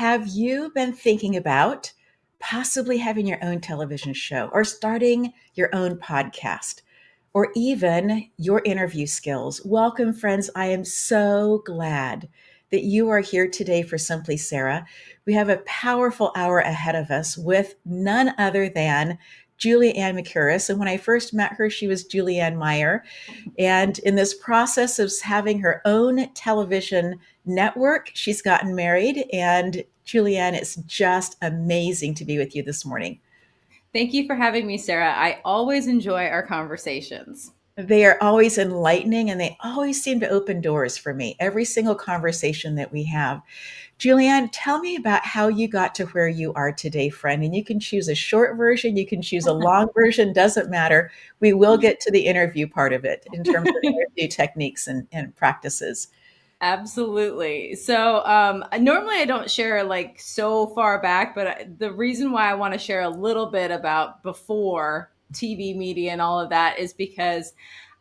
have you been thinking about possibly having your own television show or starting your own podcast or even your interview skills? Welcome, friends. I am so glad that you are here today for Simply Sarah. We have a powerful hour ahead of us with none other than Ann Mercouris. And when I first met her, she was Ann Meyer. And in this process of having her own television network, she's gotten married. And Julianne, it's just amazing to be with you this morning. Thank you for having me, Sarah. I always enjoy our conversations. They are always enlightening and they always seem to open doors for me, every single conversation that we have. Julianne, tell me about how you got to where you are today, friend. And you can choose a short version, you can choose a long version, doesn't matter. We will get to the interview part of it in terms of interview techniques and practices. Absolutely. So normally I don't share like so far back, but the reason why I want to share a little bit about before TV media and all of that is because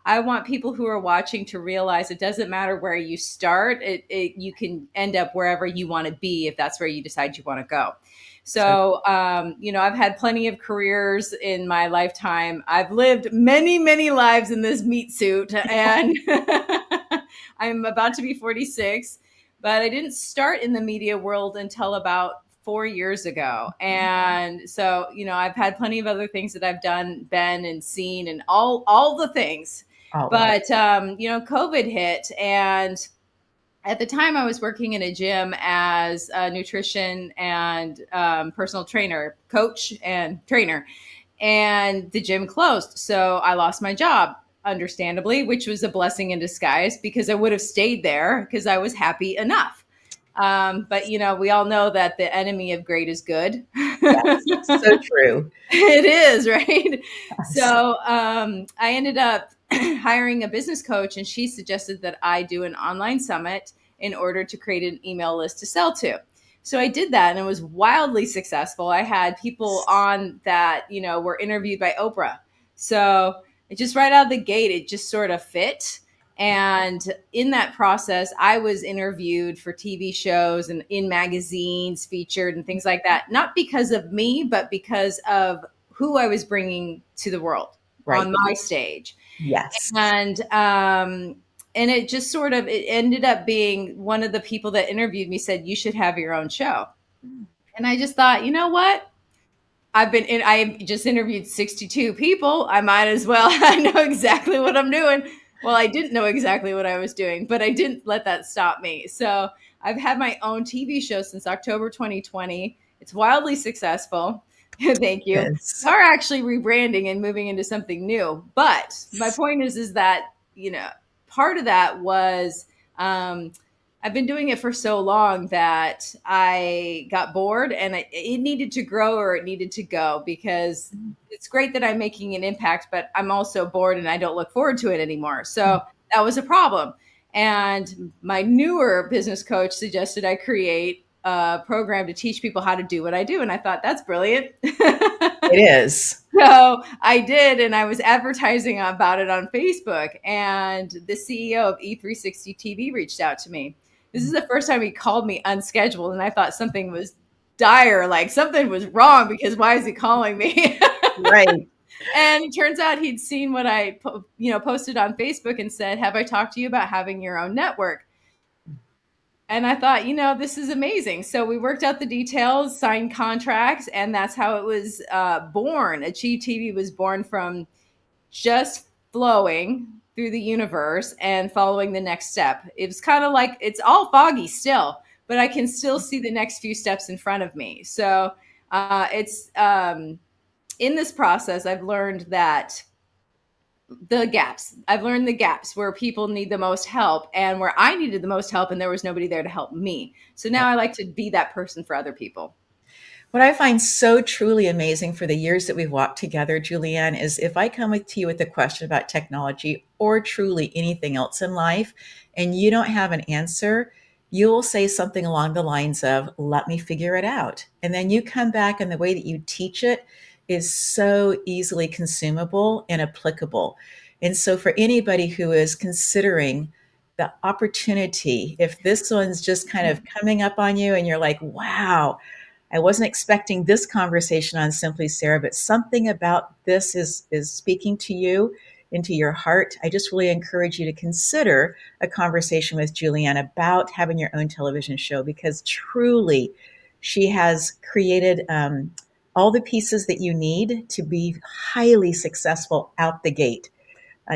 I want people who are watching to realize it doesn't matter where you start. You can end up wherever you want to be if that's where you decide you want to go. So, I've had plenty of careers in my lifetime. I've lived many, many lives in this meat suit, and I'm about to be 46, but I didn't start in the media world until about 4 years ago. And so, I've had plenty of other things that I've done, been and seen and all the things. But, COVID hit, and at the time I was working in a gym as a nutrition and personal trainer, coach and trainer, and the gym closed. So I lost my job, understandably, which was a blessing in disguise because I would have stayed there because I was happy enough. But we all know that the enemy of great is good. Yes, so true. It is, right? Yes. So I ended up hiring a business coach, and she suggested that I do an online summit in order to create an email list to sell to. So I did that, and it was wildly successful. I had people on that, were interviewed by Oprah. So it just right out of the gate, it just sort of fit. And in that process, I was interviewed for TV shows and in magazines, featured and things like that, not because of me, but because of who I was bringing to the world Right. on my stage. Yes. And it just sort of, it ended up being one of the people that interviewed me said, you should have your own show. And I just thought, you know what? I just interviewed 62 people. I might as well, I know exactly what I'm doing. Well, I didn't know exactly what I was doing, but I didn't let that stop me. So I've had my own TV show since October 2020. It's wildly successful. Thank you. Yes. We are actually rebranding and moving into something new. But my point is that, part of that was I've been doing it for so long that I got bored and it needed to grow or it needed to go because it's great that I'm making an impact, but I'm also bored and I don't look forward to it anymore. So that was a problem. And my newer business coach suggested I create a program to teach people how to do what I do. And I thought, that's brilliant. It is. So I did, and I was advertising about it on Facebook. And the CEO of E360 TV reached out to me. This is the first time he called me unscheduled, and I thought something was dire, like something was wrong because why is he calling me? Right. And it turns out he'd seen what I posted on Facebook and said, have I talked to you about having your own network? And I thought, this is amazing. So we worked out the details, signed contracts, and that's how it was born. Achieve TV was born from just flowing through the universe and following the next step. It was kind of like it's all foggy still, but I can still see the next few steps in front of me. So it's in this process, I've learned that I've learned the gaps where people need the most help and where I needed the most help and there was nobody there to help me. So now I like to be that person for other people. What I find so truly amazing for the years that we've walked together, Julianne, is if I come to you with a question about technology or truly anything else in life, and you don't have an answer, you'll say something along the lines of, let me figure it out. And then you come back and the way that you teach it is so easily consumable and applicable. And so for anybody who is considering the opportunity, if this one's just kind of coming up on you and you're like, wow, I wasn't expecting this conversation on Simply Sarah, but something about this is speaking to you, into your heart. I just really encourage you to consider a conversation with Julianne about having your own television show, because truly she has created all the pieces that you need to be highly successful out the gate.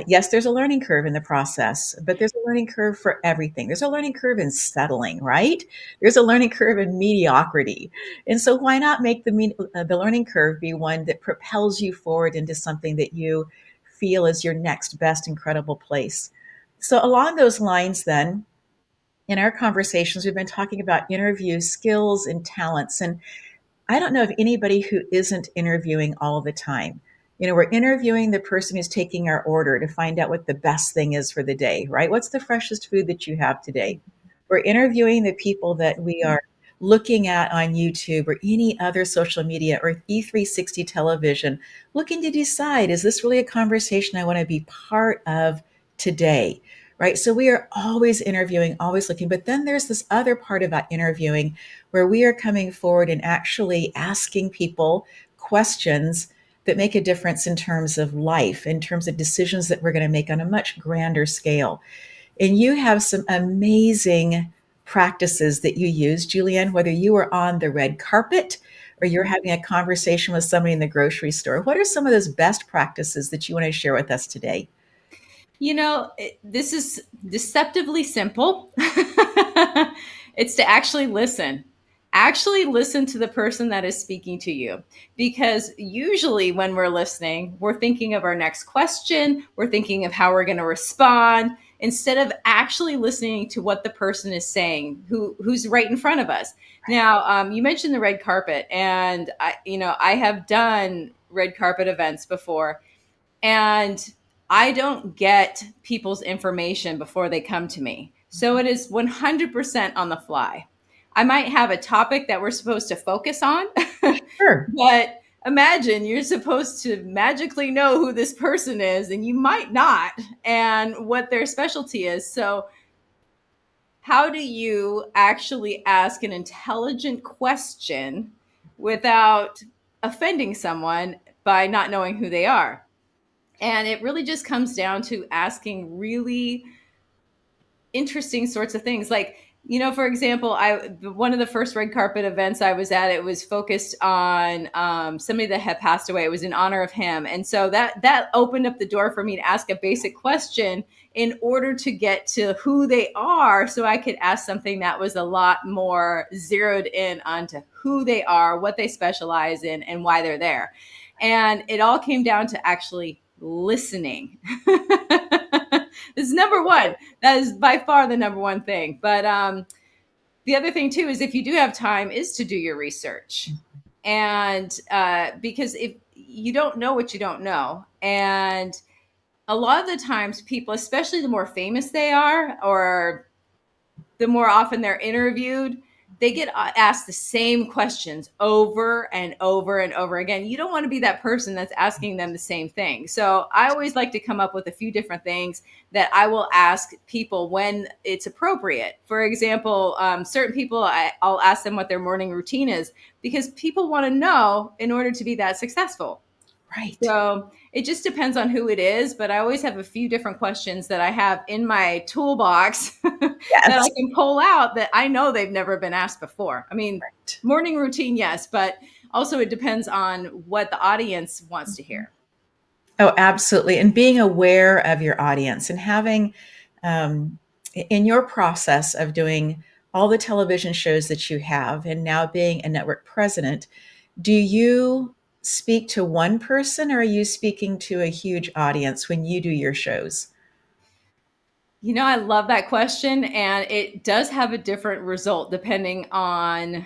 Yes, there's a learning curve in the process, but there's a learning curve for everything. There's a learning curve in settling, right? There's a learning curve in mediocrity. And so why not make the learning curve be one that propels you forward into something that you feel is your next best incredible place? So along those lines then, in our conversations, we've been talking about interview skills and talents. And I don't know of anybody who isn't interviewing all the time. We're interviewing the person who's taking our order to find out what the best thing is for the day, right? What's the freshest food that you have today? We're interviewing the people that we are looking at on YouTube or any other social media or E360 television, looking to decide, is this really a conversation I want to be part of today? Right. So we are always interviewing, always looking. But then there's this other part about interviewing where we are coming forward and actually asking people questions that make a difference in terms of life, in terms of decisions that we're going to make on a much grander scale. And you have some amazing practices that you use, Julianne, whether you are on the red carpet or you're having a conversation with somebody in the grocery store. What are some of those best practices that you want to share with us today? This is deceptively simple. It's to actually listen. Actually listen to the person that is speaking to you. Because usually when we're listening, we're thinking of our next question, we're thinking of how we're going to respond, instead of actually listening to what the person is saying, who's right in front of us. Now, you mentioned the red carpet, and I have done red carpet events before, and I don't get people's information before they come to me. So it is 100% on the fly. I might have a topic that we're supposed to focus on, Sure. but imagine you're supposed to magically know who this person is, and you might not, and what their specialty is. So, how do you actually ask an intelligent question without offending someone by not knowing who they are? And it really just comes down to asking really interesting sorts of things. Like, for example, one of the first red carpet events I was at, it was focused on somebody that had passed away. It was in honor of him. And so that opened up the door for me to ask a basic question in order to get to who they are, so I could ask something that was a lot more zeroed in onto who they are, what they specialize in, and why they're there. And it all came down to actually listening. This is number one. That is by far the number one thing. But the other thing too is, if you do have time, is to do your research. And because if you don't know what you don't know, and a lot of the times people, especially the more famous they are, or the more often they're interviewed, they get asked the same questions over and over and over again. You don't want to be that person that's asking them the same thing. So I always like to come up with a few different things that I will ask people when it's appropriate. For example, certain people, I'll ask them what their morning routine is, because people want to know in order to be that successful. Right. So it just depends on who it is, but I always have a few different questions that I have in my toolbox that Yes. I can pull out that I know they've never been asked before. I mean, Right. morning routine, yes, but also it depends on what the audience wants to hear. Oh, absolutely. And being aware of your audience and having, in your process of doing all the television shows that you have and now being a network president, do you speak to one person or are you speaking to a huge audience when you do your shows? I love that question, and it does have a different result depending on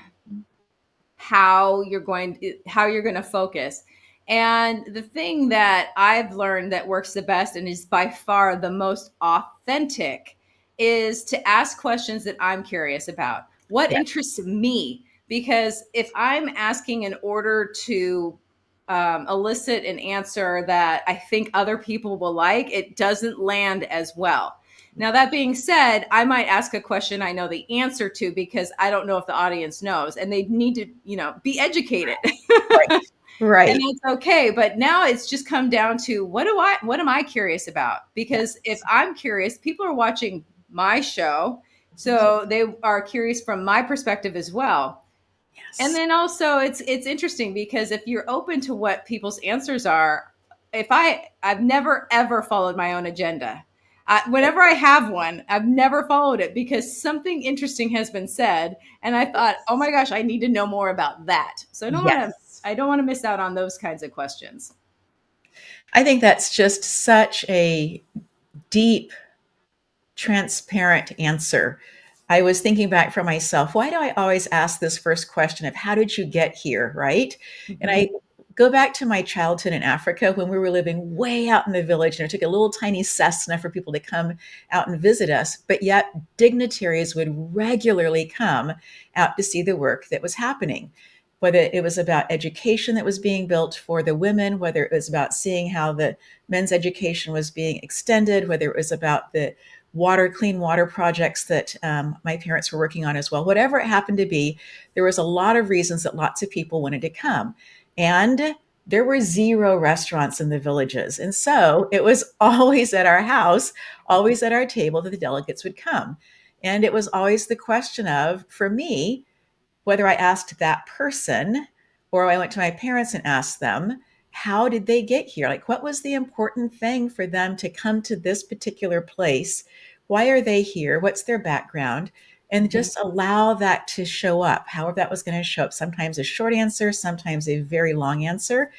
how you're going to focus. And the thing that I've learned that works the best and is by far the most authentic is to ask questions that I'm curious about. What Yeah. interests me? Because if I'm asking in order to elicit an answer that I think other people will like, it doesn't land as well. Now, that being said, I might ask a question I know the answer to because I don't know if the audience knows, and they need to, be educated. Right. And Right. that's okay. But now it's just come down to what am I curious about? Because if Yes. I'm curious, people are watching my show. Right. So they are curious from my perspective as well. And Yes. then also it's interesting because if you're open to what people's answers are, I've never ever followed my own agenda. Whenever I have one, I've never followed it because something interesting has been said, and I thought, oh my gosh, I need to know more about that. So Yes. I don't want to miss out on those kinds of questions. I think that's just such a deep, transparent answer. I was thinking back for myself, why do I always ask this first question of how did you get here, right? And I Mm-hmm. go back to my childhood in Africa when we were living way out in the village, and it took a little tiny Cessna for people to come out and visit us, but yet dignitaries would regularly come out to see the work that was happening. Whether it was about education that was being built for the women, whether it was about seeing how the men's education was being extended, whether it was about the clean water projects that my parents were working on as well. Whatever it happened to be, there was a lot of reasons that lots of people wanted to come. And there were zero restaurants in the villages. And so it was always at our house, always at our table that the delegates would come. And it was always the question of, for me, whether I asked that person or I went to my parents and asked them, how did they get here? Like, what was the important thing for them to come to this particular place? Why are they here? What's their background? And Mm-hmm. just allow that to show up, however that was going to show up. Sometimes a short answer, sometimes a very long answer.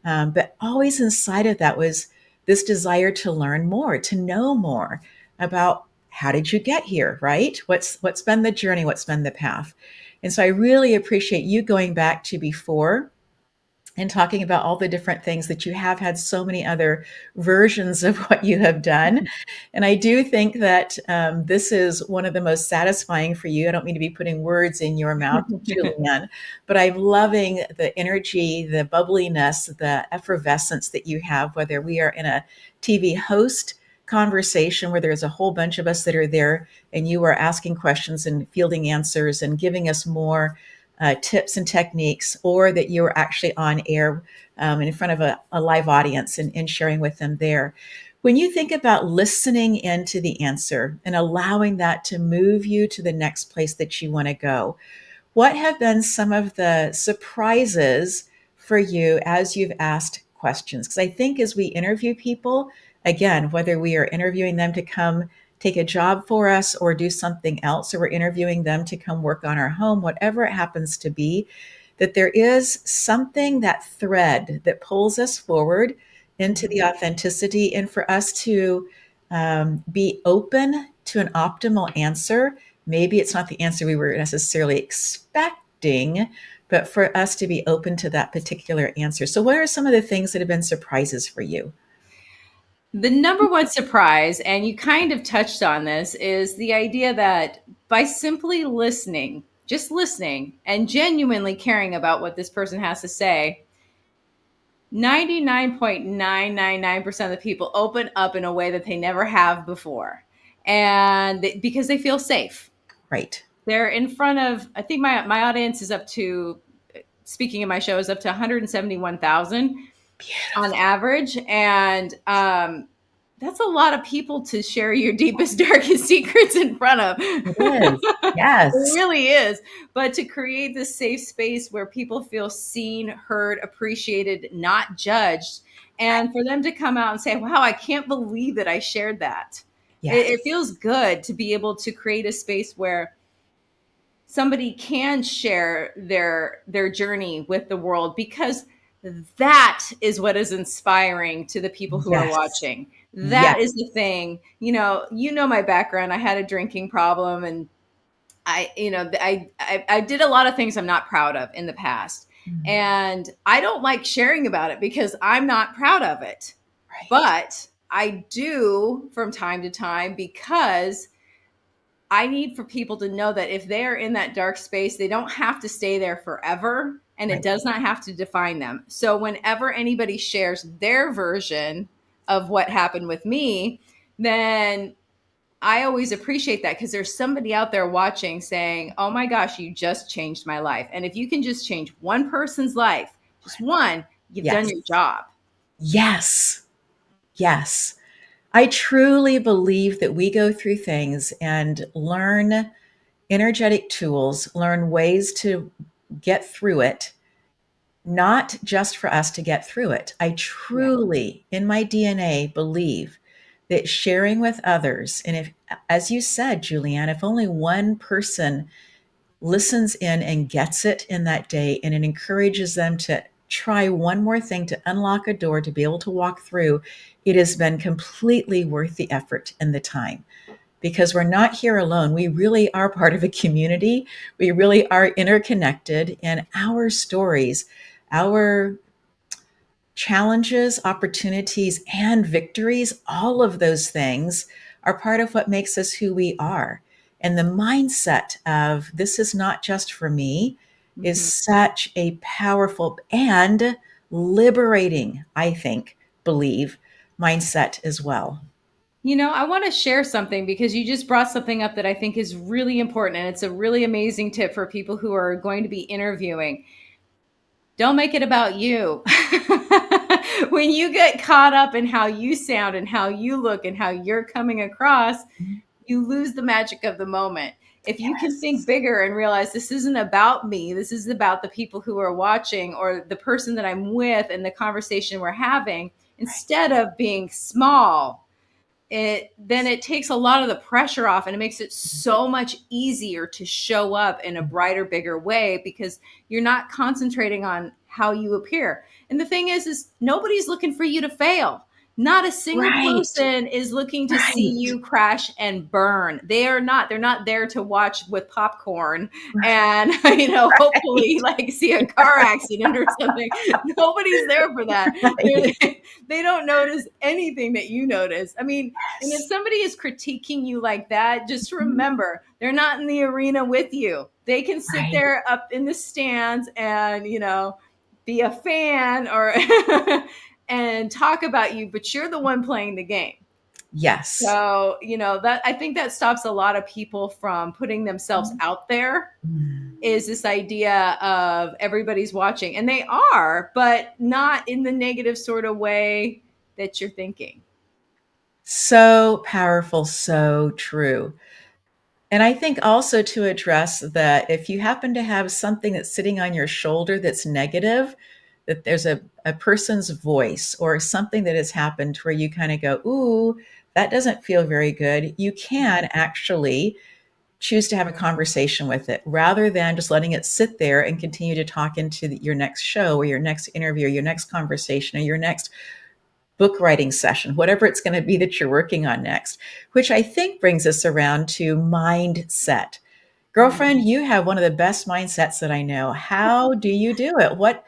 But always inside of that was this desire to learn more, to know more about how did you get here, right? What's been the journey? What's been the path? And so I really appreciate you going back to before and talking about all the different things that you have had so many other versions of what you have done. And I do think that this is one of the most satisfying for you. I don't mean to be putting words in your mouth, Julianne, but I'm loving the energy, the bubbliness, the effervescence that you have, whether we are in a TV host conversation where there's a whole bunch of us that are there and you are asking questions and fielding answers and giving us more tips and techniques, or that you were actually on air in front of a live audience and sharing with them there. When you think about listening into the answer and allowing that to move you to the next place that you want to go, what have been some of the surprises for you as you've asked questions? Because I think as we interview people, again, whether we are interviewing them to come take a job for us or do something else, or we're interviewing them to come work on our home, whatever it happens to be, that there is something, that thread that pulls us forward into the authenticity, and for us to be open to an optimal answer. Maybe it's not the answer we were necessarily expecting, but for us to be open to that particular answer. So, what are some of the things that have been surprises for you? The number one surprise, and you kind of touched on this, is the idea that by simply listening, just listening and genuinely caring about what this person has to say, 99.999% of the people open up in a way that they never have before. Because they feel safe. Right. They're in front of, I think my audience is up to, speaking of my show, is up to 171,000 on Beautiful. average. And that's a lot of people to share your deepest, darkest secrets in front of. It is. It Yes. really is. But to create this safe space where people feel seen, heard, appreciated, not judged, and for them to come out and say, wow, I can't believe that I shared that. It Yes. feels good to be able to create a space where somebody can share their journey with the world, because that is what is inspiring to the people who are Yes. watching. Yes. That is the thing. My background. I had a drinking problem, and I did a lot of things I'm not proud of in the past. Mm, And I don't like sharing about it because I'm not proud of it. right. But I do from time to time, because I need for people to know that if they're in that dark space, they don't have to stay there forever, and it Right. does not have to define them. So whenever anybody shares their version of what happened with me, then I always appreciate that because there's somebody out there watching saying, oh my gosh, you just changed my life. And if you can just change one person's life, just one, you've done Yes. your job. Yes. Yes. I truly believe that we go through things and learn energetic tools, learn ways to get through it, not just for us to get through it. I Yeah. truly, in my DNA, believe that sharing with others, and if, as you said, Julianne, if only one person listens in and gets it in that day, and it encourages them to try one more thing to unlock a door to be able to walk through, it has been completely worth the effort and the time, because we're not here alone. We really are part of a community. We really are interconnected, and our stories, our challenges, opportunities, and victories, all of those things are part of what makes us who we are. And the mindset of this is not just for me is Mm-hmm. such a powerful and liberating, I think, believe mindset as well. I want to share something because you just brought something up that I think is really important. And it's a really amazing tip for people who are going to be interviewing. Don't make it about you. When you get caught up in how you sound and how you look and how you're coming across, you lose the magic of the moment. If you can think Yes. bigger and realize this isn't about me, this is about the people who are watching or the person that I'm with and the conversation we're having, Right. instead of being small, it takes a lot of the pressure off, and it makes it so much easier to show up in a brighter, bigger way because you're not concentrating on how you appear. And the thing is nobody's looking for you to fail. Not a single Right. person is looking to see Right. you crash and burn. They're not there to watch with popcorn Right. and hopefully like see a car accident or something. Nobody's there for that. Right. They're, they don't notice anything that you notice. I mean, and if Yes. somebody is critiquing you like that, just Mhm. remember they're not in the arena with you. They can sit Right. there up in the stands and, be a fan or and talk about you, but you're the one playing the game. Yes. So, that I think that stops a lot of people from putting themselves out there, Mm. is this idea of everybody's watching. And they are, but not in the negative sort of way that you're thinking. So powerful, so true. And I think also to address that if you happen to have something that's sitting on your shoulder that's negative, that there's a person's voice or something that has happened where you kind of go, ooh, that doesn't feel very good. You can actually choose to have a conversation with it rather than just letting it sit there and continue to talk into your next show or your next interview or your next conversation or your next book writing session, whatever it's going to be that you're working on next, which I think brings us around to mindset. Girlfriend, you have one of the best mindsets that I know. How do you do it? What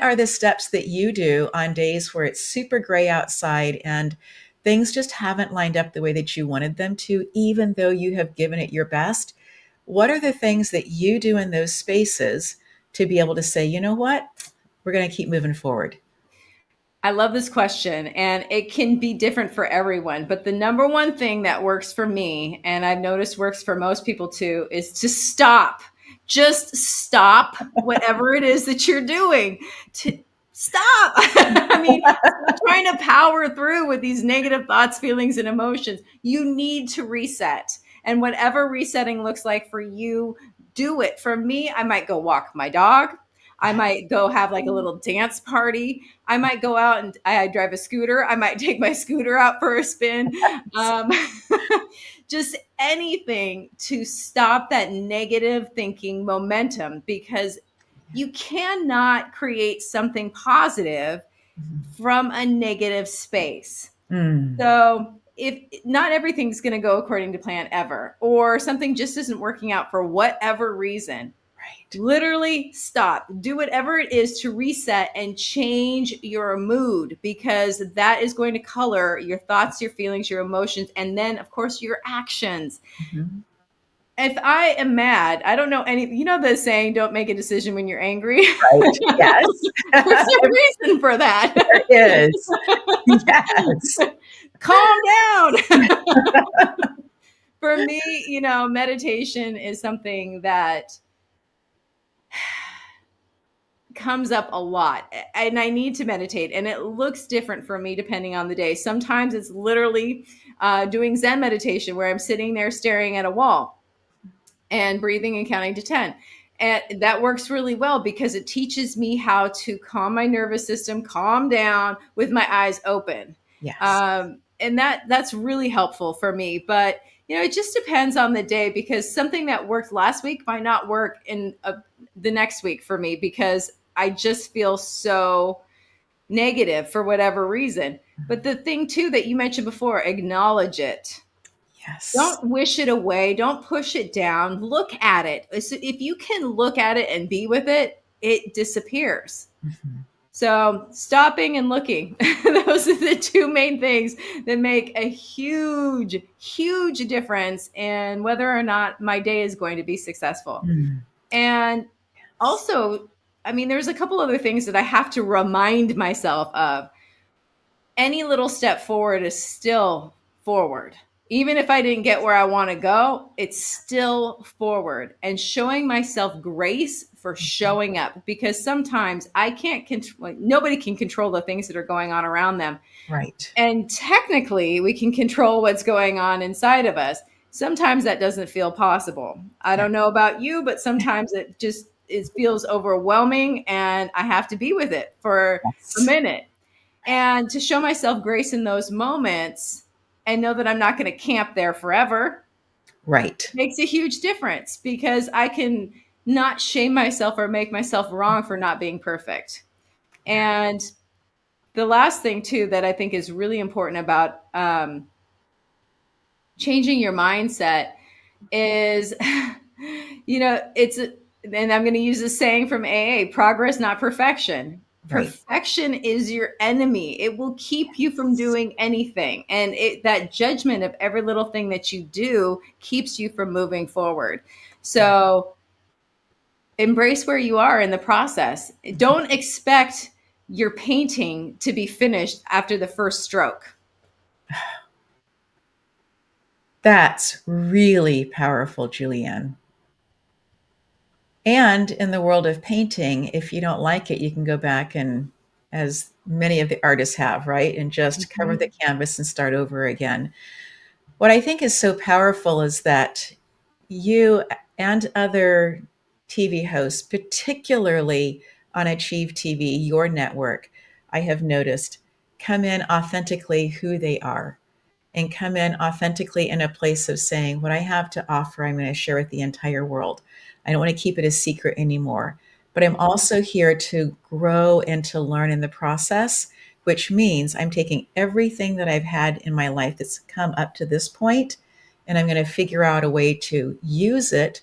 are the steps that you do on days where it's super gray outside and things just haven't lined up the way that you wanted them to, even though you have given it your best? What are the things that you do in those spaces to be able to say, you know what? We're going to keep moving forward. I love this question, and it can be different for everyone. But the number one thing that works for me, and I've noticed works for most people too, is to stop. Just stop whatever it is that you're doing. To stop. I mean, stop trying to power through with these negative thoughts, feelings, and emotions. You need to reset. And whatever resetting looks like for you, do it. For me, I might go walk my dog. I might go have like a little dance party. I might go out and I drive a scooter. I might take my scooter out for a spin. Um, just anything to stop that negative thinking momentum, because you cannot create something positive from a negative space. Mm, So if not everything's going to go according to plan ever, or something just isn't working out for whatever reason, right. literally stop. Do whatever it is to reset and change your mood, because that is going to color your thoughts, your feelings, your emotions, and then, of course, your actions. Mhm. If I am mad, I don't know the saying, don't make a decision when you're angry. Right. Yes. There's a reason for that. There is. Yes. Calm down. For me, meditation is something that comes up a lot, and I need to meditate, and it looks different for me depending on the day. Sometimes it's literally doing Zen meditation where I'm sitting there staring at a wall and breathing and counting to 10. And that works really well because it teaches me how to calm my nervous system, calm down with my eyes open. Yes. And that's really helpful for me. But it just depends on the day, because something that worked last week might not work in the next week for me, because I just feel so negative for whatever reason. But the thing too that you mentioned before, acknowledge it. Yes. Don't wish it away. Don't push it down. Look at it. So if you can look at it and be with it, it disappears. Mhm. So stopping and looking, those are the two main things that make a huge, huge difference in whether or not my day is going to be successful. Mm. And Yes. also, there's a couple other things that I have to remind myself of. Any little step forward is still forward. Even if I didn't get where I want to go, it's still forward. And showing myself grace for showing up, because sometimes I can't control, nobody can control the things that are going on around them. Right. And technically, we can control what's going on inside of us. Sometimes that doesn't feel possible. I Yeah. don't know about you, but sometimes it feels overwhelming, and I have to be with it for a Yes. minute. And to show myself grace in those moments and know that I'm not going to camp there forever Right. makes a huge difference, because I can not shame myself or make myself wrong for not being perfect. Yeah. And the last thing too that I think is really important about changing your mindset is, and I'm going to use a saying from AA: progress, not perfection. Right. Perfection is your enemy. It will keep you from Yes. doing anything. And that judgment of every little thing that you do keeps you from moving forward. Yeah. So embrace where you are in the process. Don't expect your painting to be finished after the first stroke. That's really powerful, Julianne. And in the world of painting, if you don't like it, you can go back and, as many of the artists have, right? And just cover Mhm. the canvas and start over again. What I think is so powerful is that you and other TV hosts, particularly on Achieve TV, your network, I have noticed, come in authentically who they are, and come in authentically in a place of saying, what I have to offer, I'm going to share with the entire world. I don't want to keep it a secret anymore. But I'm also here to grow and to learn in the process, which means I'm taking everything that I've had in my life that's come up to this point, and I'm going to figure out a way to use it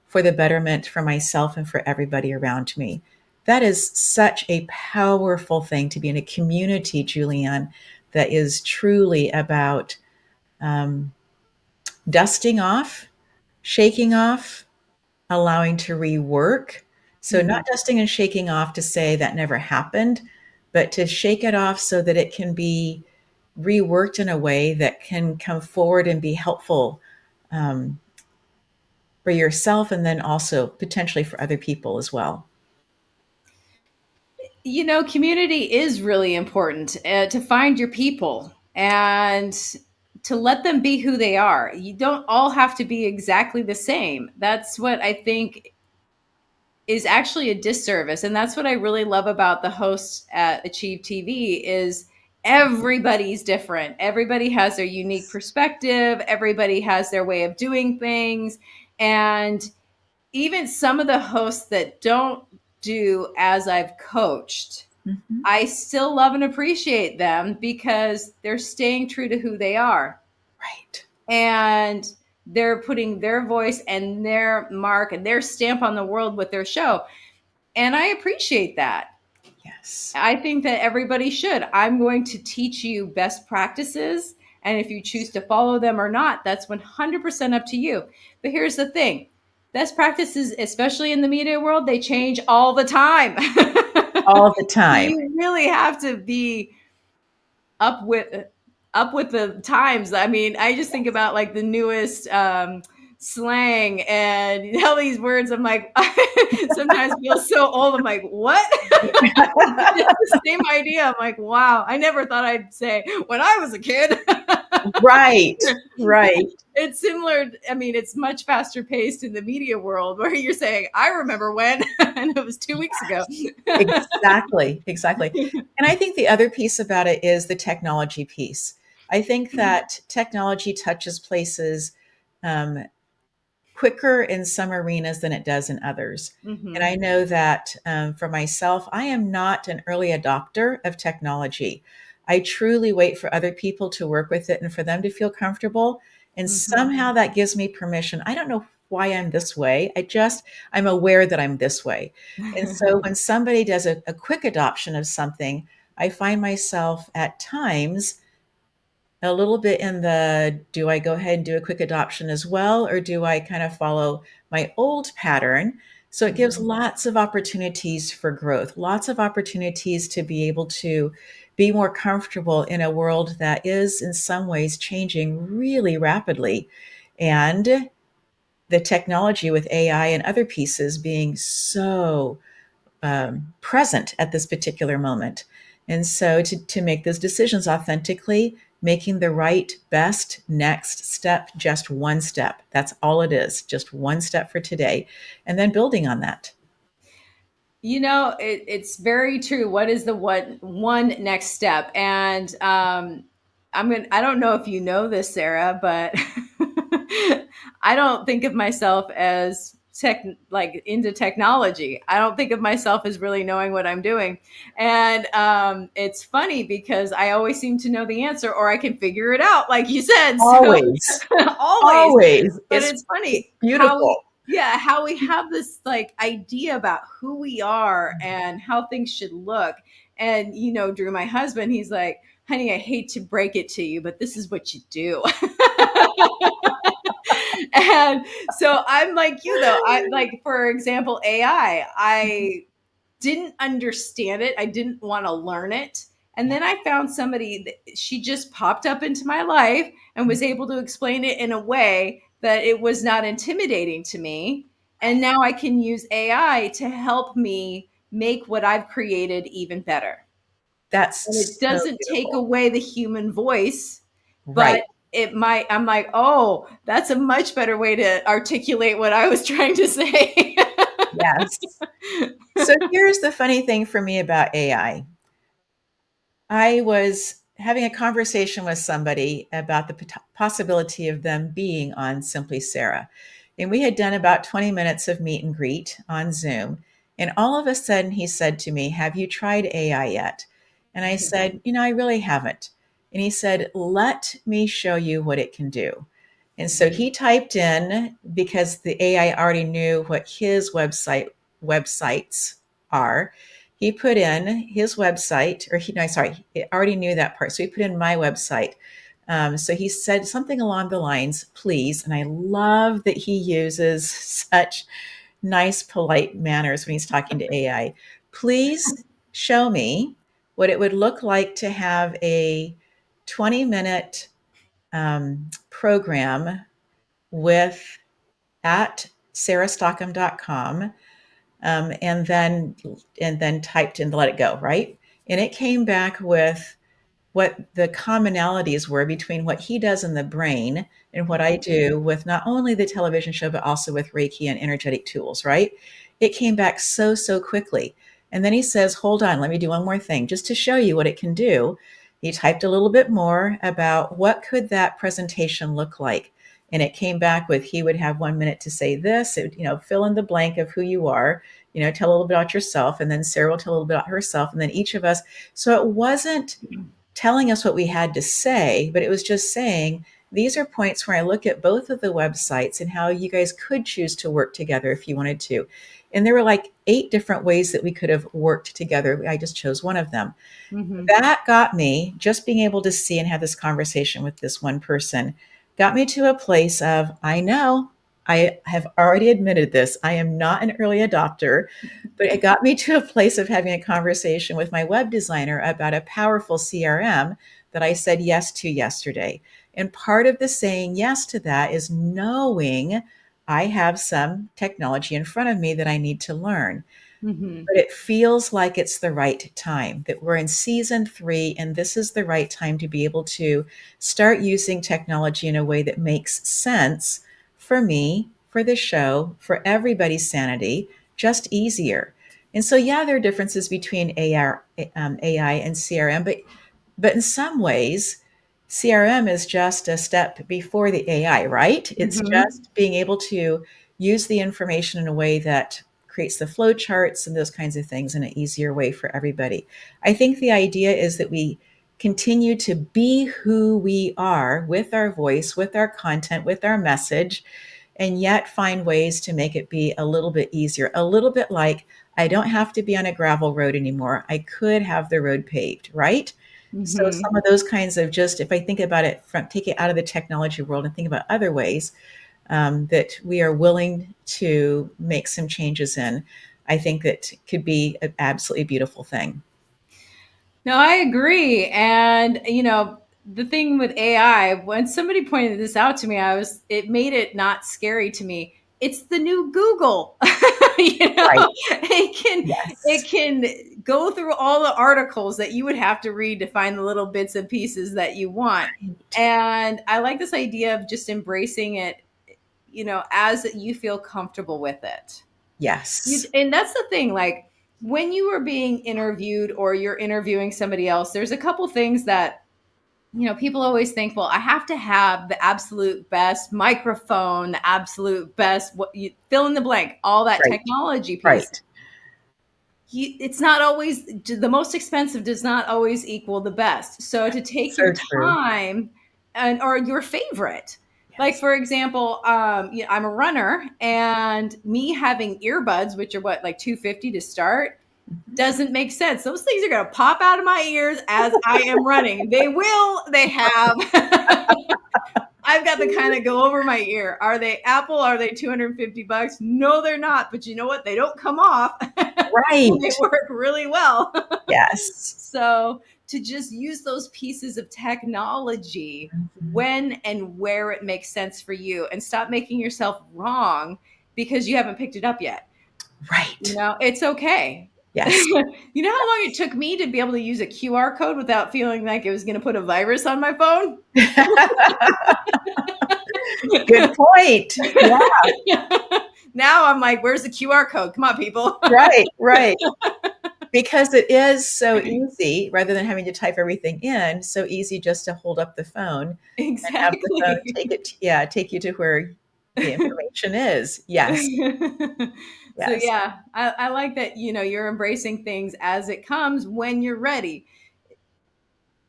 for the betterment for myself and for everybody around me. That is such a powerful thing, to be in a community, Julianne, that is truly about um, dusting off, shaking off, allowing to rework. So, Mhm. not dusting and shaking off to say that never happened, but to shake it off so that it can be reworked in a way that can come forward and be helpful um, for yourself, and then also potentially for other people as well. Community is really important, to find your people and to let them be who they are. You don't all have to be exactly the same. That's what I think is actually a disservice. And that's what I really love about the hosts at Achieve TV is everybody's different. Everybody has their unique perspective. Everybody has their way of doing things. And even some of the hosts that don't do as I've coached, Mhm. I still love and appreciate them because they're staying true to who they are. Right. And they're putting their voice and their mark and their stamp on the world with their show. And I appreciate that. Yes. I think that everybody should. I'm going to teach you best practices. And if you choose to follow them or not, that's 100% up to you. But here's the thing: best practices, especially in the media world, they change all the time. All the time. You really have to be up with up with the times. I mean, I just think about like the newest slang and all these words. I'm like, I sometimes feel so old. I'm like, what? It's the same idea. I'm like, wow, I never thought I'd say when I was a kid. Right, right. It's similar. I mean, it's much faster paced in the media world where you're saying, I remember when, and it was 2 weeks ago. Exactly, exactly. And I think the other piece about it is the technology piece. I think that technology touches places um, quicker in some arenas than it does in others. And Mm-hmm. I know that for myself, I am not an early adopter of technology. I truly wait for other people to work with it and for them to feel comfortable. And Mm-hmm. somehow that gives me permission. I don't know why I'm this way. I'm aware that I'm this way. And so when somebody does a quick adoption of something, I find myself at times a little bit in the, do I go ahead and do a quick adoption as well, or do I kind of follow my old pattern? So it gives lots of opportunities for growth, lots of opportunities to be able to be more comfortable in a world that is in some ways changing really rapidly. And the technology with AI and other pieces being so present at this particular moment. And so to make those decisions authentically, making the right, best next step, just one step. That's all it is, just one step for today. And then building on that. It's very true. What is the one next step? And I don't know if you know this, Sarah, but I don't think of myself as like into technology. I don't think of myself as really knowing what I'm doing. And it's funny because I always seem to know the answer, or I can figure it out, like you said. So Always, always. always. But It's, it's it's funny how beautiful. how we have this like idea about who we are and how things should look. And Drew, my husband, he's like, honey, I hate to break it to you, but this is what you do. And so I'm like, I like, for example, I didn't understand it. I didn't want to learn it. And then I found somebody that she just popped up into my life and was able to explain it in a way that it was not intimidating to me. And now I can use AI to help me make what I've created even better. And it That's so doesn't take beautiful. away the human voice, but Right. I'm like, oh, that's a much better way to articulate what I was trying to say. Yes. So here's the funny thing for me about AI. I was having a conversation with somebody about the possibility of them being on Simply Sarah. And we had done about 20 minutes of meet and greet on Zoom. And all of a sudden, he said to me, have you tried AI yet? And I said, I really haven't. And he said, let me show you what it can do. And so he typed in, because the AI already knew what his websites are, he put in his website, or he, no, sorry, it already knew that part. So he put in my website. So he said something along the lines, please. And I love that he uses such nice, polite manners when he's talking to AI. Please show me what it would look like to have a 20-minute program with at sarahstockham.com, and then typed in let it go, right? And it came back with what the commonalities were between what he does in the brain and what I do with not only the television show, but also with Reiki and energetic tools, right? It came back so quickly. And then he says, hold on, let me do one more thing just to show you what it can do. He typed a little bit more about what could that presentation look like. And it came back with, he would have 1 minute to say this, it, fill in the blank of who you are, tell a little bit about yourself. And then Sarah will tell a little bit about herself. And then each of us. So it wasn't telling us what we had to say, but it was just saying, these are points where I look at both of the websites and how you guys could choose to work together if you wanted to. And there were like 8 different ways that we could have worked together. I just chose one of them. Mm-hmm. That got me, just being able to see and have this conversation with this one person, got me to a place of, I know, I have already admitted this. I am not an early adopter, but it got me to a place of having a conversation with my web designer about a powerful CRM that I said yes to yesterday. And part of the saying yes to that is knowing I have some technology in front of me that I need to learn. Hmm. But it feels like it's the right time, that we're in season 3, and this is the right time to be able to start using technology in a way that makes sense for me, for the show, for everybody's sanity, just easier. And so, yeah, there are differences between AI and CRM, but in some ways, CRM is just a step before the AI, right? It's Hmm. just being able to use the information in a way that creates the flow charts and those kinds of things in an easier way for everybody. I think the idea is that we continue to be who we are with our voice, with our content, with our message, and yet find ways to make it be a little bit easier. A little bit like, I don't have to be on a gravel road anymore. I could have the road paved, right? So Hmm. some of those kinds of, just if I think about it from, take it out of the technology world and think about other ways that we are willing to make some changes in, I think that could be an absolutely beautiful thing. No, I agree. And, the thing with AI, when somebody pointed this out to me, it made it not scary to me. It's the new Google. Right. It Yes. can go through all the articles that you would have to read to find the little bits and pieces that you want. Right. And I like this idea of just embracing it, as you feel comfortable with it. Yes. And that's the thing, like when you are being interviewed or you're interviewing somebody else, there's a couple things that, people always think, well, I have to have the absolute best microphone, the absolute best, what you fill in the blank, all that Right. technology piece. Right. It's not always the most expensive, does not always equal the best. So to take So your true. time and or your favorite, like Yes. for example, I'm a runner, and me having earbuds, which are what, like 250 to start, Mhm. doesn't make sense. Those things are going to pop out of my ears as I am running. They will, they have. I've got the kind that go over my ear. Are they Apple? Are they $250? No, they're not. But you know what? They don't come off. They Right. work really well. Yes. So to just use those pieces of technology Mhm. when and where it makes sense for you, and stop making yourself wrong because you haven't picked it up yet. Right. It's okay. Yes. You know how long it took me to be able to use a QR code without feeling like it was going to put a virus on my phone? Good point. Yeah. Now I'm like, where's the QR code? Come on, people. Right. Right. Because it is so easy, rather than having to type everything in, so easy just to hold up the phone and have the phone Exactly. take you to where the information is. Yes. So Yes. yeah, I like that, you're embracing things as it comes when you're ready.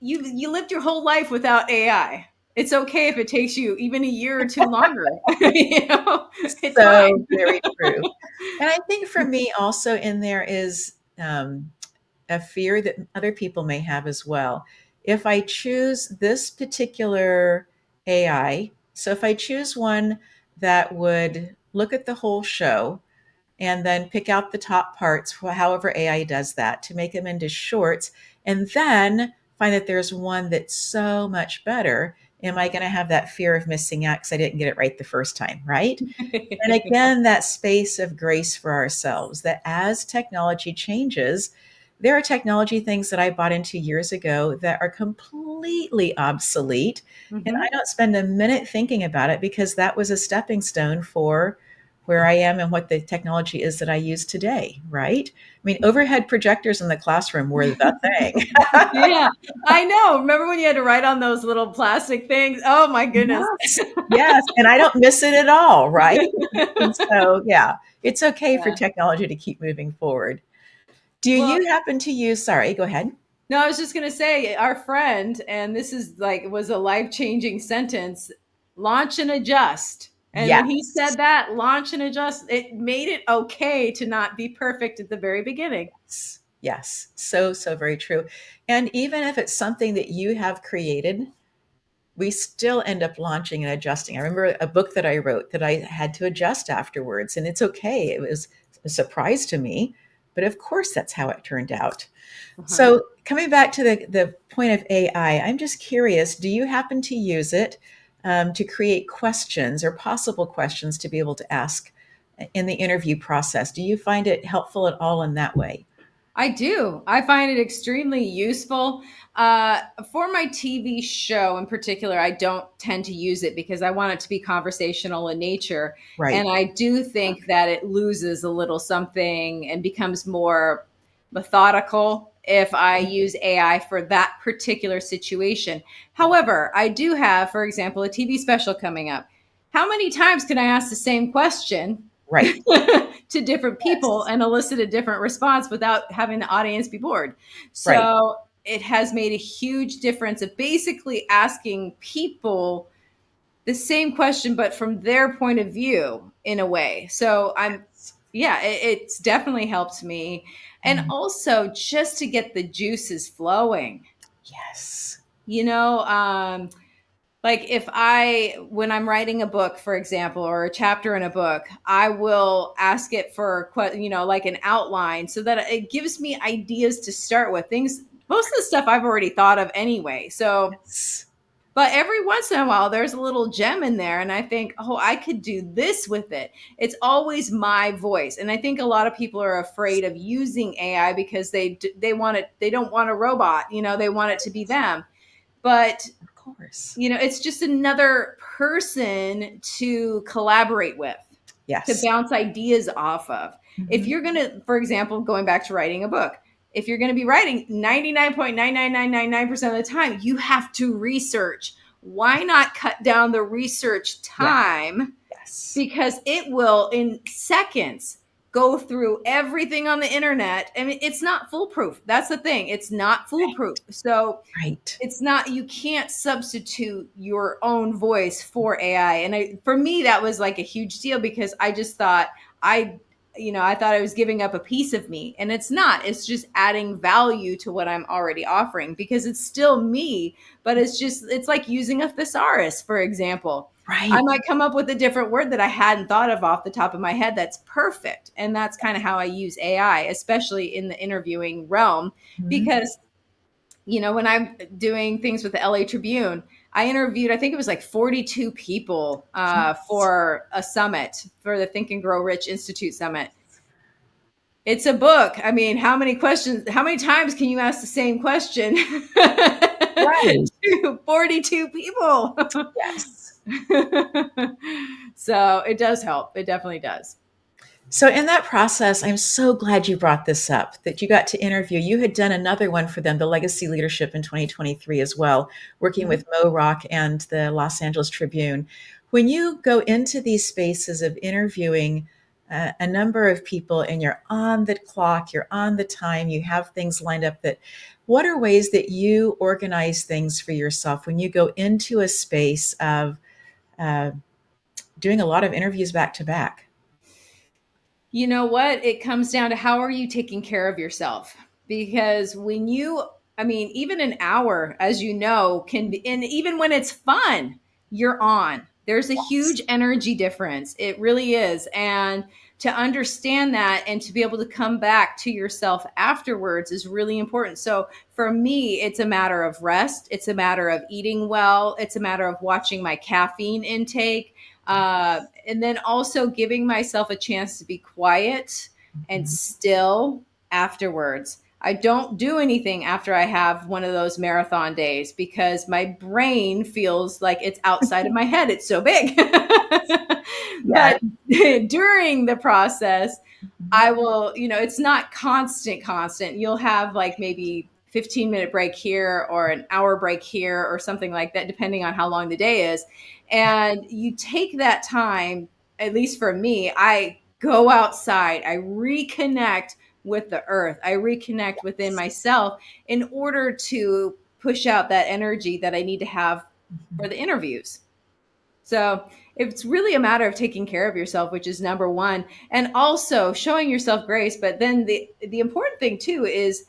You lived your whole life without AI. It's okay if it takes you even a year or two longer. It's So fine. very true. And I think for me also in there is, a fear that other people may have as well. If I choose this particular AI, so if I choose one that would look at the whole show and then pick out the top parts, however AI does that, to make them into shorts, and then find that there's one that's so much better, am I going to have that fear of missing out because I didn't get it right the first time, right? And again, that space of grace for ourselves, that as technology changes, there are technology things that I bought into years ago that are completely obsolete. And I Hmm. don't spend a minute thinking about it because that was a stepping stone for where I am and what the technology is that I use today, right? I mean, overhead projectors in the classroom were the thing. Yeah, I know. Remember when you had to write on those little plastic things? Oh my goodness. Yes, yes, and I don't miss it at all, right? And so, yeah, it's okay for Yeah. technology to keep moving forward. Do Well, you happen to use, sorry, go ahead. no, I was just going to say, our friend, and this is like, was a life changing sentence, launch and adjust. And when he Yes. said that, launch and adjust, it made it okay to not be perfect at the very beginning. Yes. So, so very true. And even if it's something that you have created, we still end up launching and adjusting. I remember a book that I wrote that I had to adjust afterwards, and it's okay. It was a surprise to me, But of course, that's how it turned out. Uh-huh. So, coming back to the point of AI, I'm just curious, do you happen to use it to create questions or possible questions to be able to ask in the interview process? Do you find it helpful at all in that way? I do. I find it extremely useful. For my TV show in particular, I don't tend to use it because I want it to be conversational in nature. Right. And I do think that it loses a little something and becomes more methodical if I use AI for that particular situation. However, I do have, for example, a TV special coming up. How many times can I ask the same question Right. to different people Yes. and elicit a different response without having the audience be bored? Right. So it has made a huge difference of basically asking people the same question, but from their point of view in a way. So yeah, it's definitely helped me. And Mm. also just to get the juices flowing, Yes. you know, like if when I'm writing a book, for example, or a chapter in a book, I will ask it for like an outline so that it gives me ideas to start with. Things, most of the stuff I've already thought of anyway. So, Yes. but every once in a while there's a little gem in there and I think, oh, I could do this with it. It's always my voice. And I think a lot of people are afraid of using AI because they want it, they don't want a robot, they want it to be them. But Of course. it's just another person to collaborate with, to Yes. bounce ideas off of. If Mhm. you're going to, for example, going back to writing a book, if you're going to be writing 99.99999% of the time, you have to research. Why not cut down the research Yeah. time? Yes. Because it will, in seconds, go through everything on the internet. I mean, it's not foolproof. That's the thing. It's not foolproof. So Right. it's not, you can't substitute your own voice for AI. And for me, that was like a huge deal because I just thought I thought I was giving up a piece of me, and it's not. It's just adding value to what I'm already offering because it's still me, but it's like using a thesaurus, for example. I Right. might come up with a different word that I hadn't thought of off the top of my head that's perfect. And that's kind of how I use AI, especially in the interviewing realm, Mhm. because when I'm doing things with the LA Tribune, I interviewed, I think it was like 42 people Yes. for a summit, for the Think and Grow Rich Institute Summit. It's a book. I mean, how many times can you ask the same question Right. to 42 people? Yes. So it does help. It definitely does. So, in that process, I'm so glad you brought this up that you got to interview. You had done another one for them, the Legacy Leadership in 2023 as well, working Mhm. with Mo Rock and the Los Angeles Tribune. When you go into these spaces of interviewing a number of people and you're on the clock, you're on the time, you have things lined up, that what are ways that you organize things for yourself when you go into a space of uh, doing a lot of interviews back to back? You know what? It comes down to how are you taking care of yourself? Because I mean, even an hour, as you know, can be, and even when it's fun, you're on. There's a Yes. huge energy difference. It really is. And to understand that and to be able to come back to yourself afterwards is really important. So for me, it's a matter of rest. It's a matter of eating well. It's a matter of watching my caffeine intake. And then also giving myself a chance to be quiet and Mhm. still afterwards. I don't do anything after I have one of those marathon days because my brain feels like it's outside of my head. It's so big. Yes. But during the process, Mhm. I will, it's not constant. You'll have like maybe 15-minute break here or an hour break here or something like that, depending on how long the day is. And you take that time, at least for me, I go outside, I reconnect with the earth, I reconnect within myself in order to push out that energy that I need to have for Mhm. the interviews. So it's really a matter of taking care of yourself, which is number one, and also showing yourself grace. But then the important thing too is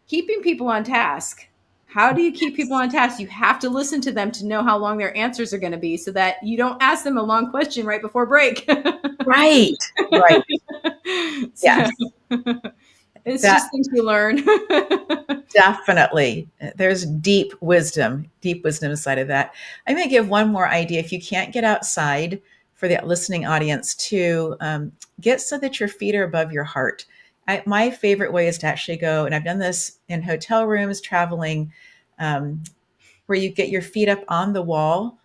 keeping people on task. How do you keep people Yes. on task? You have to listen to them to know how long their answers are going to be so that you don't ask them a long question right before break. Right. Right. So, Yes. It's That just things you learn. definitely, there's deep wisdom inside of that. I'm going to give one more idea. If you can't get outside, for the listening audience, to get so that your feet are above your heart. My favorite way is to actually go, and I've done this in hotel rooms, traveling, um, where you get your feet up on the wall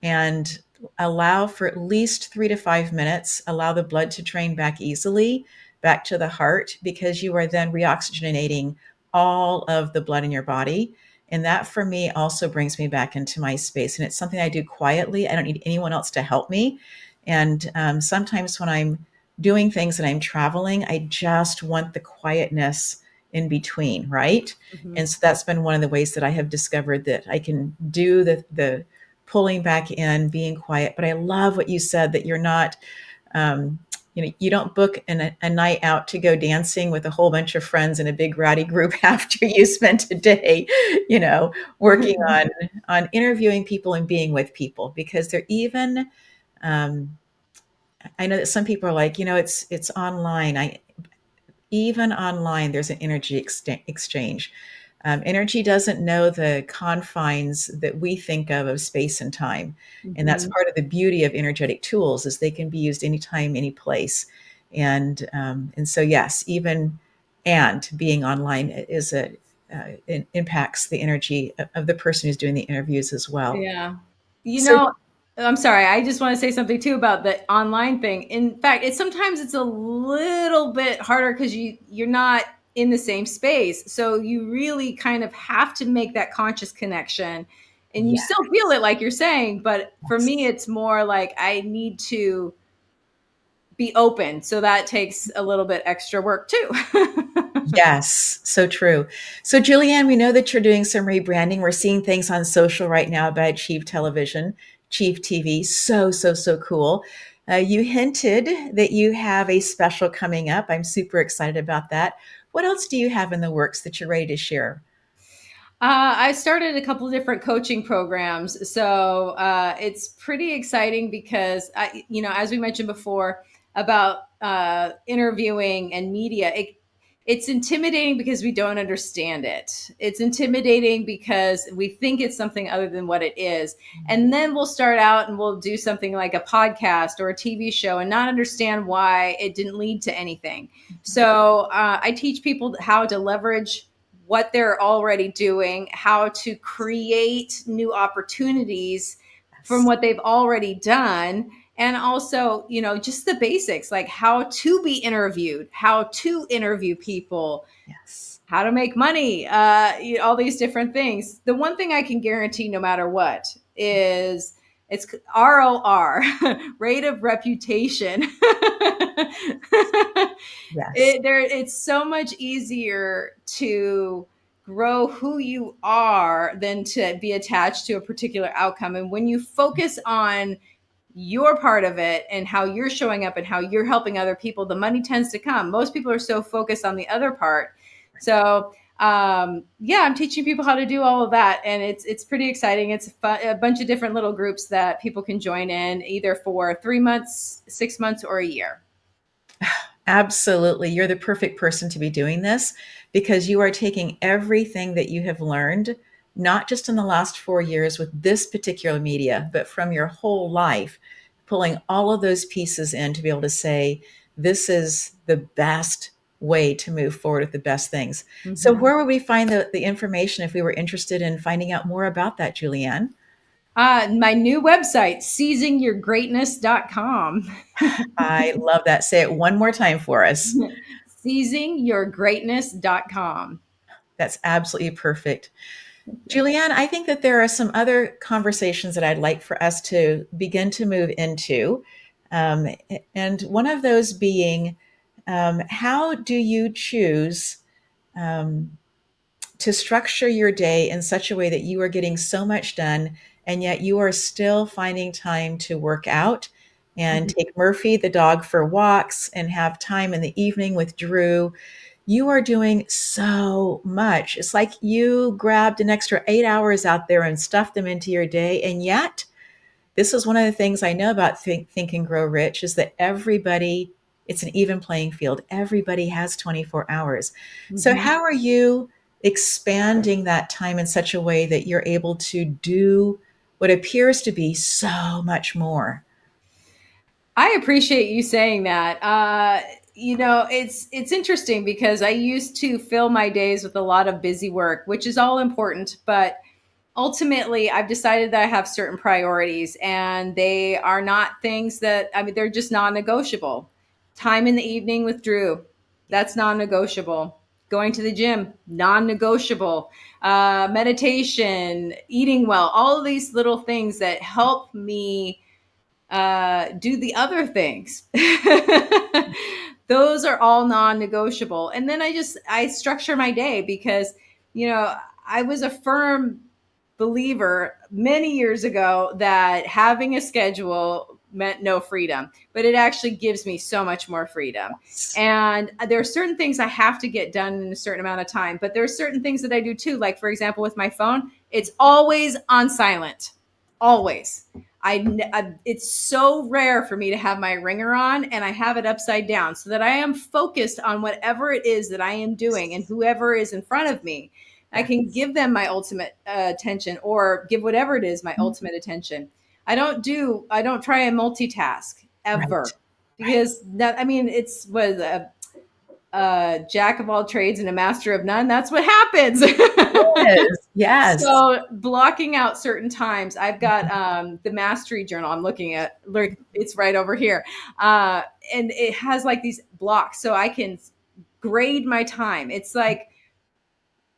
and allow for at least 3 to 5 minutes, allow the blood to drain back easily back to the heart, because you are then reoxygenating all of the blood in your body. And that for me also brings me back into my space. And it's something I do quietly. I don't need anyone else to help me. And sometimes when I'm doing things and I'm traveling, I just want the quietness in between, right? Mhm. And so that's been one of the ways that I have discovered that I can do the pulling back in, being quiet. But I love what you said, that you're not, um, you don't book a night out to go dancing with a whole bunch of friends in a big rowdy group after you spent a day, you know, working on interviewing people and being with people, because they're even. Um, I know that some people are like, it's online. Even online, there's an energy exchange. Energy doesn't know the confines that we think of space and time. And that's Mhm. part of the beauty of energetic tools, is they can be used anytime, any place. And so, yes, even and being online is it impacts the energy of the person who's doing the interviews as well. Yeah. You So know, I'm sorry. I just want to say something too about the online thing. In fact, it's a little bit harder because you're not in the same space. So you really kind of have to make that conscious connection. And you yes, still feel it like you're saying, but for me yes. it's more like I need to be open. So that takes a little bit extra work too. Yes, so true. So, Julianne, we know that you're doing some rebranding. We're seeing things on social right now about Chief Television, Chief TV. So, so, so cool. You hinted that you have a special coming up. I'm super excited about that. What else do you have in the works that you're ready to share? I started a couple of different coaching programs, so it's pretty exciting because as we mentioned before about interviewing and media, it's intimidating because we don't understand it. It's intimidating because we think it's something other than what it is, and then we'll start out and we'll do something like a podcast or a TV show and not understand why it didn't lead to anything. So I teach people how to leverage what they're already doing, how to create new opportunities from Yes, what they've already done. And also, just the basics like how to be interviewed, how to interview people, yes, how to make money, all these different things. The one thing I can guarantee, no matter what, is it's ROR, rate of reputation. yes, It's so much easier to grow who you are than to be attached to a particular outcome. And when you focus on your part of it and how you're showing up and how you're helping other people, the money tends to come. Most people are so focused on the other part. So yeah, I'm teaching people how to do all of that, and it's pretty exciting. It's a bunch of different little groups that people can join in, either for 3 months, 6 months, or a year. absolutely. You're the perfect person to be doing this, because you are taking everything that you have learned, not just in the last 4 years with this particular media, but from your whole life, pulling all of those pieces in to be able to say, this is the best way to move forward with the best things. So, Mhm. where would we find the information if we were interested in finding out more about that, Julianne? My new website, seizingyourgreatness.com. I love that. Say it one more time for us. seizingyourgreatness.com. That's absolutely perfect. Julianne, I think that there are some other conversations that I'd like for us to begin to move into. Um, and one of those being, how do you choose um, to structure your day in such a way that you are getting so much done, and yet you are still finding time to work out and take Murphy, the dog, for walks and have time in the evening with Drew? You are doing so much. It's like you grabbed an extra 8 hours out there and stuffed them into your day. And yet, this is one of the things I know about Think and Grow Rich, is that everybody it's an even playing field. Everybody has 24 hours. So Mhm. how are you expanding that time in such a way that you're able to do what appears to be so much more? I appreciate you saying that. It's interesting because I used to fill my days with a lot of busy work, which is all important, but ultimately I've decided that I have certain priorities, and they are not things that, I mean, they're just non-negotiable. Time in the evening with Drew, that's non-negotiable. Going to the gym, non-negotiable. Meditation, eating well, all of these little things that help me do the other things. Those are all non-negotiable. And then I structure my day because, you know, I was a firm believer many years ago that having a schedule meant no freedom, but it actually gives me so much more freedom. And there are certain things I have to get done in a certain amount of time, but there are certain things that I do too. Like, for example, with my phone, it's always on silent, always. It's so rare for me to have my ringer on, and I have it upside down so that I am focused on whatever it is that I am doing, and whoever is in front of me, I can Yes. give them my ultimate attention, or give whatever it is my ultimate attention. I don't try and multitask Right. ever, Right. because that, I mean, it's was a jack of all trades and a master of none. That's what happens. Yes. Yes. So blocking out certain times, I've got the mastery journal I'm looking at. Look, it's right over here, and it has like these blocks, so I can grade my time. It's like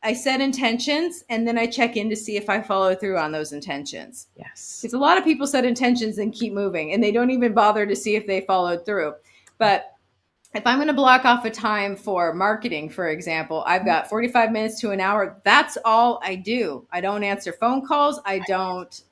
I set intentions, and then I check in to see if I follow through on those intentions. Yes. Because a lot of people set intentions and keep moving, and they don't even bother to see if they followed through. But if I'm going to block off a time for marketing, for example, I've got 45 minutes to an hour. That's all I do. I don't answer phone calls. I don't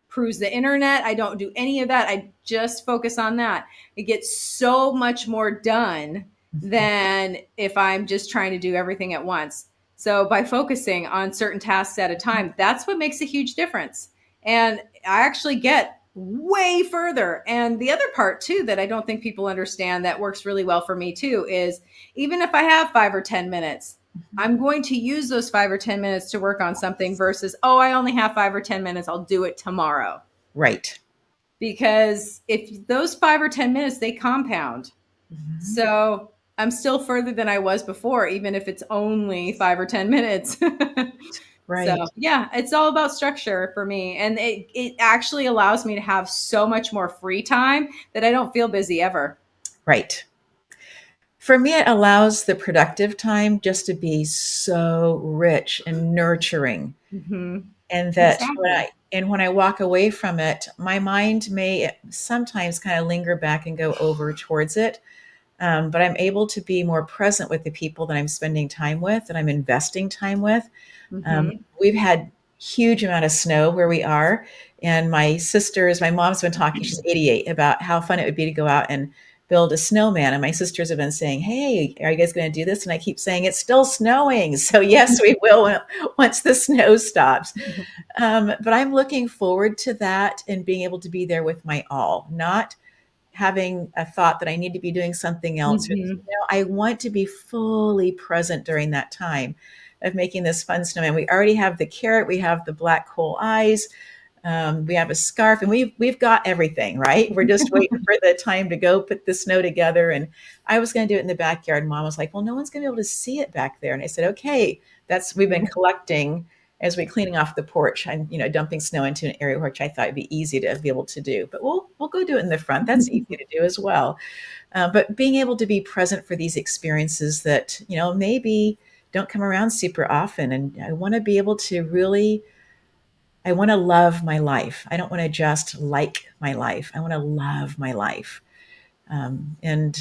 cruise the internet. I don't do any of that. I just focus on that. It gets so much more done than if I'm just trying to do everything at once. So by focusing on certain tasks at a time, that's what makes a huge difference. And I actually get way further. And the other part too that I don't think people understand that works really well for me too is, even if I have 5 or 10 minutes, I'm going to use those 5 or 10 minutes to work on something versus, oh, I only have 5 or 10 minutes, I'll do it tomorrow. Right. Because if those 5 or 10 minutes, they compound. Mhm. So I'm still further than I was before, even if it's only 5 or 10 minutes. So Right. yeah, it's all about structure for me. And it actually allows me to have so much more free time that I don't feel busy ever. Right. For me, it allows the productive time just to be so rich and nurturing. Mm-hmm. And that Exactly. when I walk away from it, my mind may sometimes kind of linger back and go over towards it. But I'm able to be more present with the people that I'm spending time with, that I'm investing time with. Mm-hmm. We've had huge amount of snow where we are, and my mom's been talking, she's 88, about how fun it would be to go out and build a snowman. And my sisters have been saying, "Hey, are you guys going to do this?" And I keep saying, "It's still snowing." So yes, we will once the snow stops. But I'm looking forward to that and being able to be there with my all, not having a thought that I need to be doing something else. Mm-hmm. I want to be fully present during that time of making this fun snowman. We already have the carrot, we have the black coal eyes, we have a scarf, and we've got everything, right? We're just waiting for the time to go put the snow together. And I was going to do it in the backyard. Mom was like, "Well, no one's going to be able to see it back there." And I said, "Okay, we've been collecting as we're cleaning off the porch. I'm, dumping snow into an area which I thought would be easy to be able to do, but we'll go do it in the front. That's easy to do as well." But being able to be present for these experiences that maybe don't come around super often, and I want to be able to really, I want to love my life. I don't want to just like my life. I want to love my life. And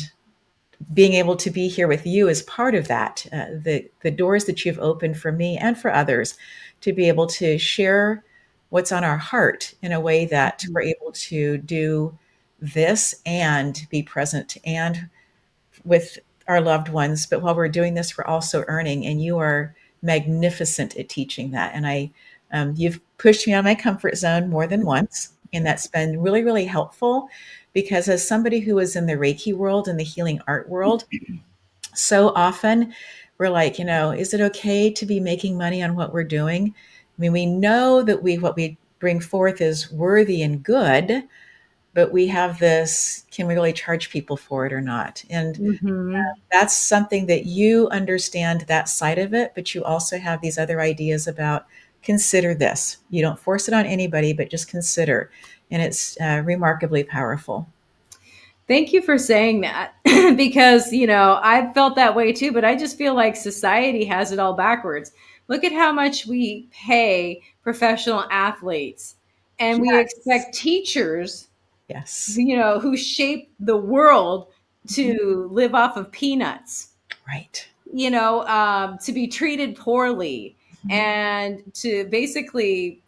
being able to be here with you is part of that. The doors that you've opened for me and for others to be able to share what's on our heart in a way that we're able to do this and be present and with our loved ones. But while we're doing this, we're also earning, and you are magnificent at teaching that. And you've pushed me out of my comfort zone more than once. And that's been really, really helpful because as somebody who is in the Reiki world and the healing art world, so often we're like, is it okay to be making money on what we're doing? I mean, we know that what we bring forth is worthy and good, but we have this, can we really charge people for it or not? And Mm-hmm. that's something that you understand that side of it, but you also have these other ideas about consider this. You don't force it on anybody, but just consider. And it's remarkably powerful. Thank you for saying that because, I've felt that way too, but I just feel like society has it all backwards. Look at how much we pay professional athletes, and we Yes. expect teachers, Yes. who shape the world Mhm. to live off of peanuts, Right. to be treated poorly Mhm. and to basically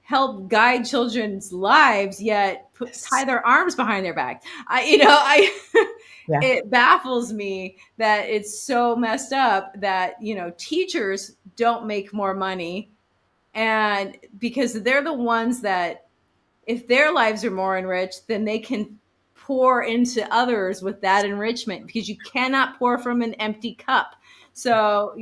help guide children's lives, yet tie Yes. their arms behind their back. I Yeah. it baffles me that it's so messed up that teachers don't make more money, and because they're the ones that, if their lives are more enriched, then they can pour into others with that enrichment, because you cannot pour from an empty cup. So,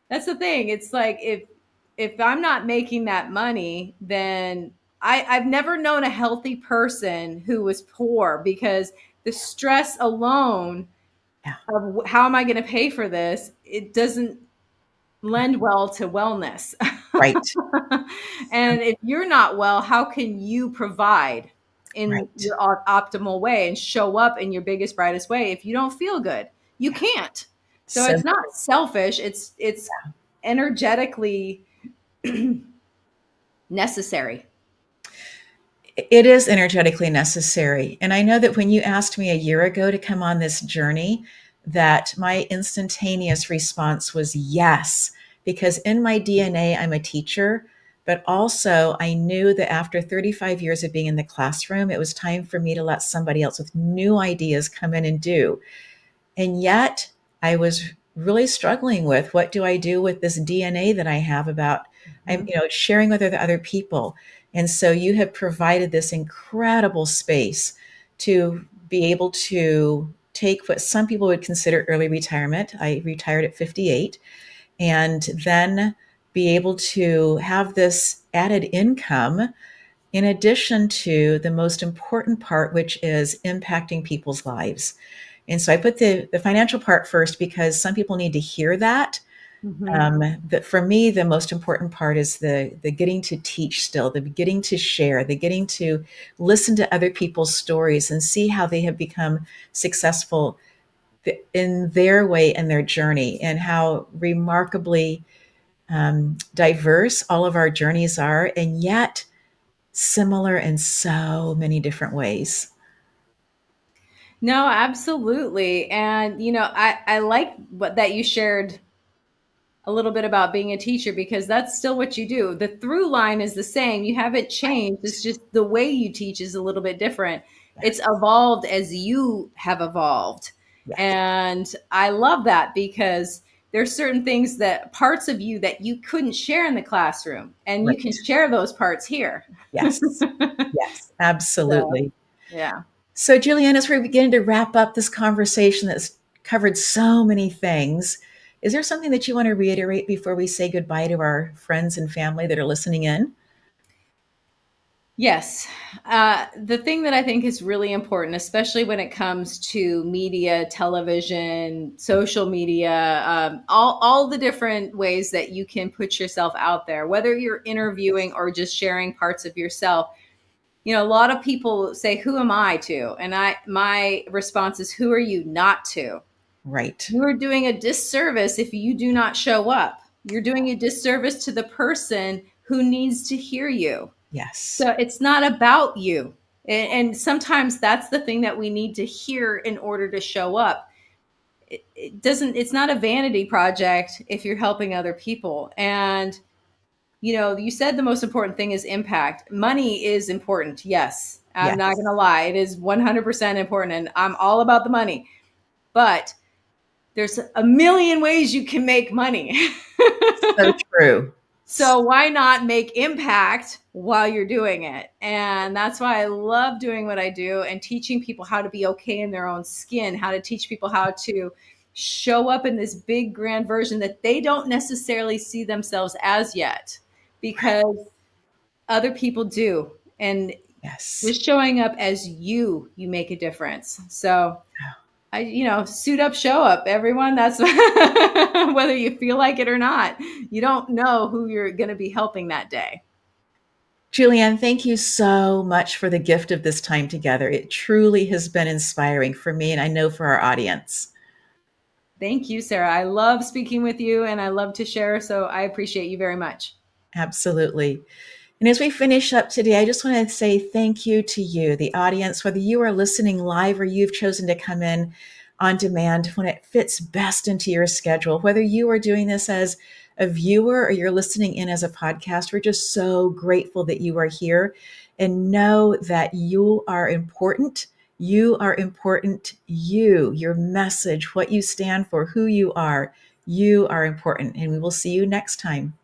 that's the thing. It's like, if I'm not making that money, then I've never known a healthy person who was poor, because the stress alone Yeah. of how am I going to pay for this, it doesn't lend well to wellness. Right. And if you're not well, how can you provide in Right. your optimal way and show up in your biggest, brightest way if you don't feel good? You Yeah. can't. So So it's not selfish. It's energetically necessary. it is energetically necessary. And I know that when you asked me a year ago to come on this journey, that my instantaneous response was yes, because in my DNA, I'm a teacher. But also, I knew that after 35 years of being in the classroom, it was time for me to let somebody else with new ideas come in and do. And yet I was really struggling with what do I do with this DNA that I have about I'm, Mhm. sharing with other people. And so you have provided this incredible space to be able to take what some people would consider early retirement. I retired at 58, and then be able to have this added income in addition to the most important part, which is impacting people's lives. And so I put the financial part first because some people need to hear that. Mhm. But for me, the most important part is the getting to teach still, the getting to share, the getting to listen to other people's stories and see how they have become successful in their way and their journey, and how remarkably diverse all of our journeys are, and yet similar in so many different ways. No, absolutely. And I like what that you shared a little bit about being a teacher, because that's still what you do. The through line is the same. You haven't changed. It's just the way you teach is a little bit different. It's Yes, evolved as you have evolved. yes, And I love that, because there's certain things, that parts of you that you couldn't share in the classroom, and you can right. share those parts here. Yes, yes, So, absolutely. yeah. So, Julianne, as we're beginning to wrap up this conversation that's covered so many things, is there something that you want to reiterate before we say goodbye to our friends and family that are listening in? Yes. The thing that I think is really important, especially when it comes to media, television, social media, all the different ways that you can put yourself out there, whether you're interviewing or just sharing parts of yourself. A lot of people say, "Who am I to?" And my response is, "Who are you not to?" Right. You're doing a disservice if you do not show up. You're doing a disservice to the person who needs to hear you. Yes. So it's not about you. And sometimes that's the thing that we need to hear in order to show up. It's not a vanity project if you're helping other people. And, you said the most important thing is impact. Money is important. Yes. I'm not going Yes. to lie. It is 100% important. And I'm all about the money. But there's a million ways you can make money. So true. So why not make impact while you're doing it? And that's why I love doing what I do and teaching people how to be okay in their own skin, how to teach people how to show up in this big grand version that they don't necessarily see themselves as yet, Right. because other people do. And Yes. just showing up as you make a difference. So suit up, show up, everyone. That's whether you feel like it or not. You don't know who you're going to be helping that day. Julianne, thank you so much for the gift of this time together. It truly has been inspiring for me, and I know for our audience. Thank you, Sarah. I love speaking with you and I love to share. So I appreciate you very much. Absolutely. And as we finish up today, I just want to say thank you to you, the audience, whether you are listening live or you've chosen to come in on demand when it fits best into your schedule, whether you are doing this as a viewer or you're listening in as a podcast. We're just so grateful that you are here, and know that you are important. You are important. Your message, what you stand for, who you are important. And we will see you next time.